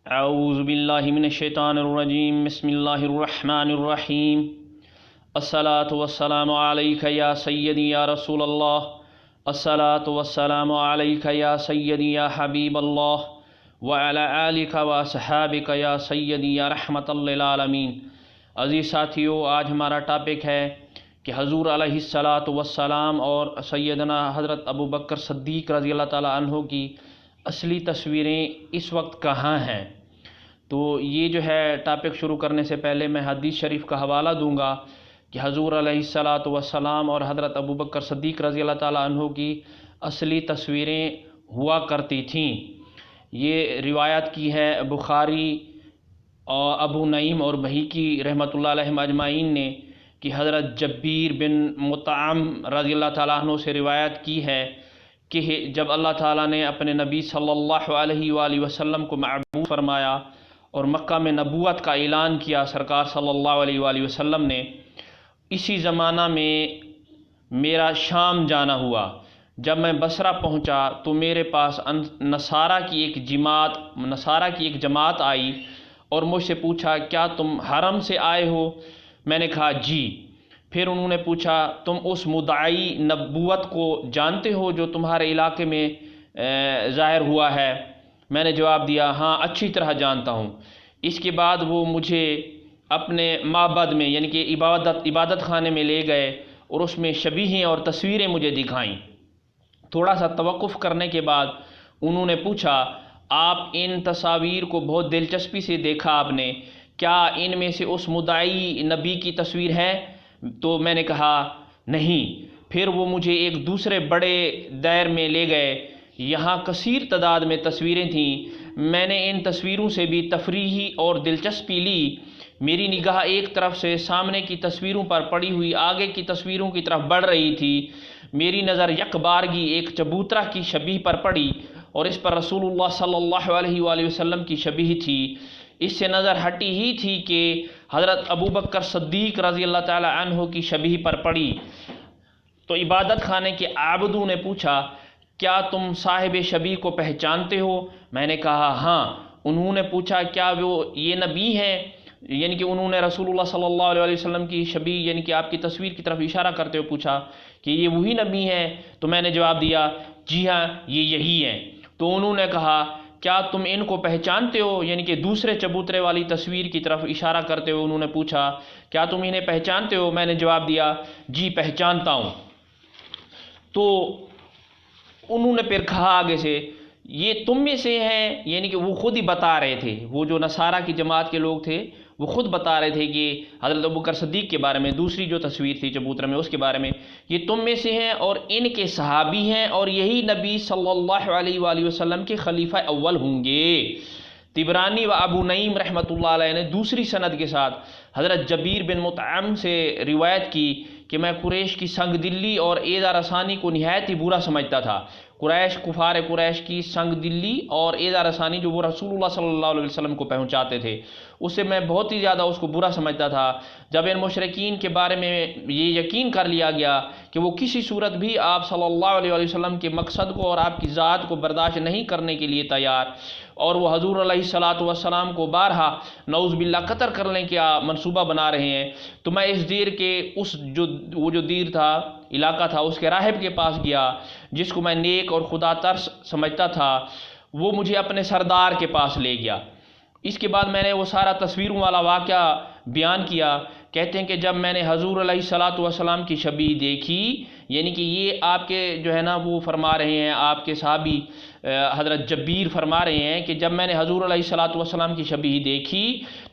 اعوذ باللہ من الشیطان الرجیم بسم اللہ الرحمن الرحیم الصلاۃ والسلام علیک یا سیدی یا رسول اللہ الصلاۃ والسلام علیک یا سیدی یا حبیب اللہ وعلی آلک واصحابک یا سیدی یا رحمت للعالمین۔ عزیز ساتھیو، آج ہمارا ٹاپک ہے کہ حضور علیہ الصلاۃ والسلام اور سیدنا حضرت ابو بکر صدیق رضی اللہ تعالیٰ عنہ کی اصلی تصویریں اس وقت کہاں ہیں۔ تو یہ جو ہے ٹاپک شروع کرنے سے پہلے میں حدیث شریف کا حوالہ دوں گا کہ حضور علیہ الصلاۃ والسلام اور حضرت ابو بکر صدیق رضی اللہ تعالیٰ عنہ کی اصلی تصویریں ہوا کرتی تھیں۔ یہ روایت کی ہے بخاری اور ابو نعیم اور بہیقی رحمۃ اللہ علیہ اجمعین نے کہ حضرت جبیر بن مطعم رضی اللہ تعالیٰ عنہ سے روایت کی ہے کہ جب اللہ تعالیٰ نے اپنے نبی صلی اللہ علیہ وآلہ وسلم کو مبعوث فرمایا اور مکہ میں نبوت کا اعلان کیا سرکار صلی اللہ علیہ وآلہ وسلم نے، اسی زمانہ میں میرا شام جانا ہوا۔ جب میں بصرہ پہنچا تو میرے پاس نصارہ کی ایک جماعت آئی اور مجھ سے پوچھا کیا تم حرم سے آئے ہو؟ میں نے کہا جی۔ پھر انہوں نے پوچھا تم اس مدعی نبوت کو جانتے ہو جو تمہارے علاقے میں ظاہر ہوا ہے؟ میں نے جواب دیا ہاں اچھی طرح جانتا ہوں۔ اس کے بعد وہ مجھے اپنے معبد میں یعنی کہ عبادت خانے میں لے گئے اور اس میں شبیہیں اور تصویریں مجھے دکھائیں۔ تھوڑا سا توقف کرنے کے بعد انہوں نے پوچھا آپ ان تصاویر کو بہت دلچسپی سے دیکھا آپ نے، کیا ان میں سے اس مدعی نبی کی تصویر ہے؟ تو میں نے کہا نہیں۔ پھر وہ مجھے ایک دوسرے بڑے دائر میں لے گئے، یہاں کثیر تعداد میں تصویریں تھیں۔ میں نے ان تصویروں سے بھی تفریحی اور دلچسپی لی۔ میری نگاہ ایک طرف سے سامنے کی تصویروں پر پڑی ہوئی آگے کی تصویروں کی طرف بڑھ رہی تھی۔ میری نظر یک بارگی ایک چبوترا کی شبیہ پر پڑی اور اس پر رسول اللہ صلی اللہ علیہ وآلہ وسلم کی شبیہ تھی۔ اس سے نظر ہٹی ہی تھی کہ حضرت ابو بکر صدیق رضی اللہ تعالی عنہ کی شبیہ پر پڑی۔ تو عبادت خانے کے عابدوں نے پوچھا کیا تم صاحب شبیہ کو پہچانتے ہو؟ میں نے کہا ہاں۔ انہوں نے پوچھا کیا وہ یہ نبی ہیں؟ یعنی کہ انہوں نے رسول اللہ صلی اللہ علیہ وسلم کی شبیہ یعنی کہ آپ کی تصویر کی طرف اشارہ کرتے ہوئے پوچھا کہ یہ وہی نبی ہیں؟ تو میں نے جواب دیا جی ہاں یہ یہی ہیں۔ تو انہوں نے کہا کیا تم ان کو پہچانتے ہو؟ یعنی کہ دوسرے چبوترے والی تصویر کی طرف اشارہ کرتے ہوئے انہوں نے پوچھا کیا تم انہیں پہچانتے ہو؟ میں نے جواب دیا جی پہچانتا ہوں۔ تو انہوں نے پھر کہا آگے سے یہ تم میں سے ہیں؟ یعنی کہ وہ خود ہی بتا رہے تھے، وہ جو نصارہ کی جماعت کے لوگ تھے وہ خود بتا رہے تھے کہ حضرت ابو بکر صدیق کے بارے میں، دوسری جو تصویر تھی چبوترے میں اس کے بارے میں، یہ تم میں سے ہیں اور ان کے صحابی ہیں اور یہی نبی صلی اللہ علیہ وآلہ وسلم کے خلیفہ اول ہوں گے۔ طبرانی و ابو نعیم رحمۃ اللہ علیہ نے دوسری سند کے ساتھ حضرت جبیر بن مطعم سے روایت کی کہ میں قریش کی سنگ دلی اور ایذا رسانی کو نہایت ہی برا سمجھتا تھا۔ کفار قریش کی سنگ دلی اور ایذا رسانی جو وہ رسول اللہ صلی اللہ علیہ وسلم کو پہنچاتے تھے، اس سے میں بہت ہی زیادہ اس کو برا سمجھتا تھا۔ جب ان مشرکین کے بارے میں یہ یقین کر لیا گیا کہ وہ کسی صورت بھی آپ صلی اللہ علیہ وسلم کے مقصد کو اور آپ کی ذات کو برداشت نہیں کرنے کے لیے تیار، اور وہ حضور علیہ الصلاۃ والسلام کو بارہا نعوذ باللہ قتل کرنے کا منصوبہ بنا رہے ہیں، تو میں اس دیر کے وہ جو دیر تھا علاقہ تھا اس کے راہب کے پاس گیا جس کو میں نیک اور خدا ترس سمجھتا تھا۔ وہ مجھے اپنے سردار کے پاس لے گیا۔ اس کے بعد میں نے وہ سارا تصویروں والا واقعہ بیان کیا۔ کہتے ہیں کہ جب میں نے حضور علیہ الصلاۃ والسلام کی شبیہ دیکھی، یعنی کہ یہ آپ کے جو ہے نا وہ فرما رہے ہیں، آپ کے صحابی حضرت جبیر فرما رہے ہیں کہ جب میں نے حضور علیہ الصلاۃ والسلام کی شبیہ دیکھی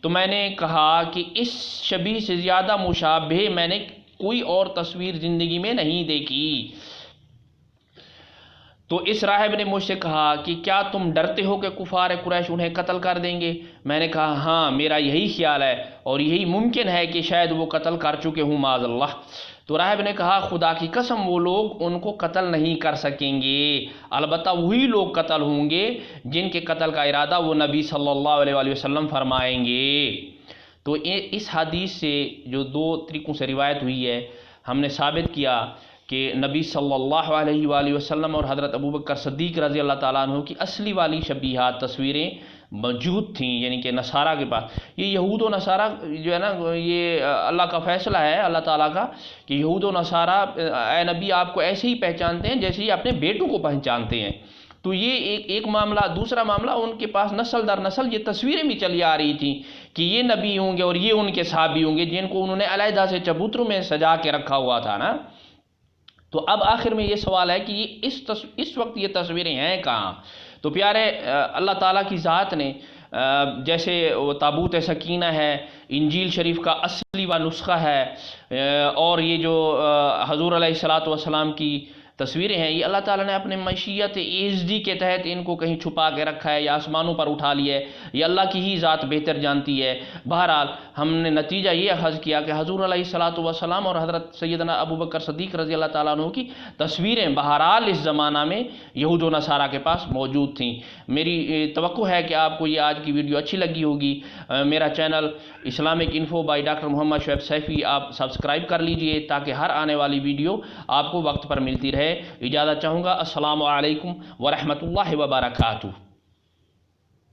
تو میں نے کہا کہ اس شبیہ سے زیادہ مشابہ میں نے کوئی اور تصویر زندگی میں نہیں دیکھی۔ تو اس راہب نے مجھ سے کہا کہ کیا تم ڈرتے ہو کہ کفار قریش انہیں قتل کر دیں گے؟ میں نے کہا ہاں میرا یہی خیال ہے اور یہی ممکن ہے کہ شاید وہ قتل کر چکے ہوں معاذ اللہ۔ تو راہب نے کہا خدا کی قسم وہ لوگ ان کو قتل نہیں کر سکیں گے، البتہ وہی لوگ قتل ہوں گے جن کے قتل کا ارادہ وہ نبی صلی اللہ علیہ وآلہ وسلم فرمائیں گے۔ تو اس حدیث سے جو دو طریقوں سے روایت ہوئی ہے ہم نے ثابت کیا کہ نبی صلی اللہ علیہ وآلہ وسلم اور حضرت ابو بکر صدیق رضی اللہ تعالیٰ عنہ کی اصلی والی شبیہات تصویریں موجود تھیں، یعنی کہ نصارہ کے پاس. یہ یہود و نصارہ جو ہے نا، یہ اللہ کا فیصلہ ہے اللہ تعالیٰ کا کہ یہود و نصارہ اے نبی آپ کو ایسے ہی پہچانتے ہیں جیسے ہی اپنے بیٹوں کو پہچانتے ہیں. تو یہ ایک معاملہ. دوسرا معاملہ، ان کے پاس نسل در نسل یہ تصویریں بھی چلی آ رہی تھیں کہ یہ نبی ہوں گے اور یہ ان کے صحابی ہوں گے جن کو انہوں نے علیحدہ سے چبوتروں میں سجا کے رکھا ہوا تھا نا. تو اب آخر میں یہ سوال ہے کہ یہ اس وقت یہ تصویریں ہیں کہاں؟ تو پیارے اللہ تعالیٰ کی ذات نے جیسے وہ تابوت سکینہ ہے، انجیل شریف کا اصلی و نسخہ ہے، اور یہ جو حضور علیہ الصلاۃ والسلام کی تصویریں ہیں، یہ اللہ تعالیٰ نے اپنے مشیت HD کے تحت ان کو کہیں چھپا کے رکھا ہے یا آسمانوں پر اٹھا لیا ہے. یہ اللہ کی ہی ذات بہتر جانتی ہے. بہرحال ہم نے نتیجہ یہ اخذ کیا کہ حضور علیہ الصلاۃ والسلام اور حضرت سیدنا ابوبکر صدیق رضی اللہ تعالیٰ عنہ کی تصویریں بہرحال اس زمانہ میں یہود و نصارہ کے پاس موجود تھیں. میری توقع ہے کہ آپ کو یہ آج کی ویڈیو اچھی لگی ہوگی. میرا channel Islamic info by doctor Muhammad Shoaib Saifi آپ سبسکرائب کر لیجئے تاکہ ہر آنے والی ویڈیو آپ کو وقت پر ملتی رہے. اجازت چاہوں گا. السلام علیکم ورحمۃ اللہ وبرکاتہ.